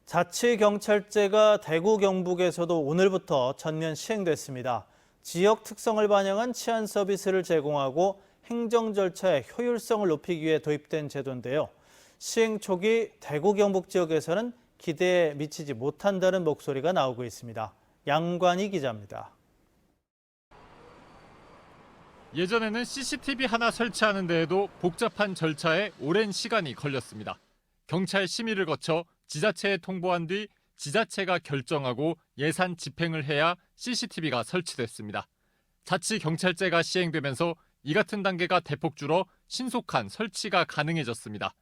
자치경찰제가 대구 경북에서도 오늘부터 전면 시행됐습니다. 지역 특성을 반영한 치안 서비스를 제공하고 행정 절차의 효율성을 높이기 위해 도입된 제도인데요. 시행 초기 대구 경북 지역에서는 기대에 미치지 못한다는 목소리가 나오고 있습니다. 양관희 기자입니다. 예전에는 CCTV 하나 설치하는 데에도 복잡한 절차에 오랜 시간이 걸렸습니다. 경찰 심의를 거쳐 지자체에 통보한 뒤 지자체가 결정하고 예산 집행을 해야 CCTV가 설치됐습니다. 자치경찰제가 시행되면서 이 같은 단계가 대폭 줄어 신속한 설치가 가능해졌습니다.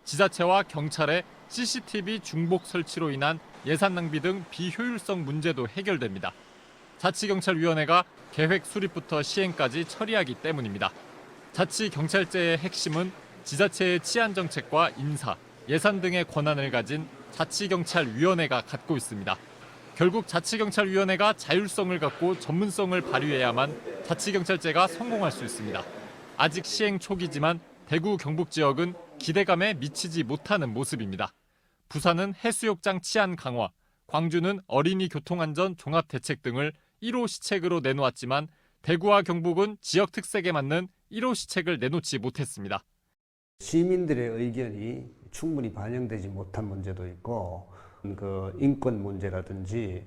지자체와 경찰의 CCTV 중복 설치로 인한 예산 낭비 등 비효율성 문제도 해결됩니다. 자치경찰위원회가 계획 수립부터 시행까지 처리하기 때문입니다. 자치경찰제의 핵심은 지자체의 치안 정책과 인사, 예산 등의 권한을 가진 자치경찰위원회가 갖고 있습니다. 결국 자치경찰위원회가 자율성을 갖고 전문성을 발휘해야만 자치경찰제가 성공할 수 있습니다. 아직 시행 초기지만 대구 경북 지역은 기대감에 미치지 못하는 모습입니다. 부산은 해수욕장 치안 강화, 광주는 어린이 교통안전 종합대책 등을 1호 시책으로 내놓았지만 대구와 경북은 지역 특색에 맞는 1호 시책을 내놓지 못했습니다. 시민들의 의견이 충분히 반영되지 못한 문제도 있고, 인권 문제라든지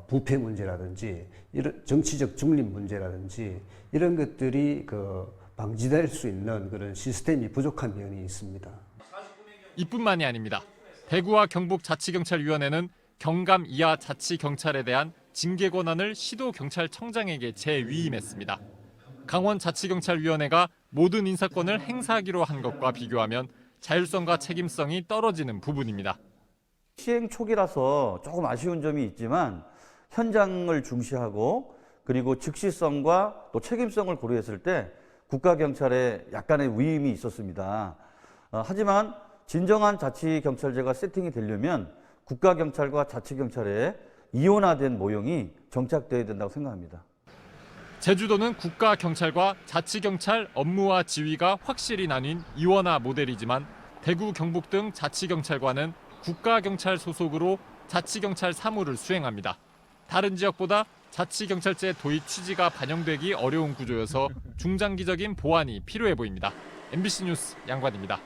부패 문제라든지 이런 정치적 중립 문제라든지 이런 것들이 방지될 수 있는 그런 시스템이 부족한 면이 있습니다. 이뿐만이 아닙니다. 대구와 경북 자치경찰위원회는 경감 이하 자치경찰에 대한 징계 권한을 시도경찰청장에게 재위임했습니다. 강원자치경찰위원회가 모든 인사권을 행사하기로 한 것과 비교하면 자율성과 책임성이 떨어지는 부분입니다. 시행 초기라서 조금 아쉬운 점이 있지만 현장을 중시하고 그리고 즉시성과 또 책임성을 고려했을 때 국가경찰에 약간의 위임이 있었습니다. 하지만 진정한 자치경찰제가 세팅이 되려면 국가경찰과 자치경찰의 이원화된 모형이 정착되어야 된다고 생각합니다. 제주도는 국가경찰과 자치경찰 업무와 지위가 확실히 나뉜 이원화 모델이지만 대구, 경북 등 자치경찰과는 국가경찰 소속으로 자치경찰 사무를 수행합니다. 다른 지역보다 자치경찰제 도입 취지가 반영되기 어려운 구조여서 중장기적인 보완이 필요해 보입니다. MBC 뉴스 양관입니다.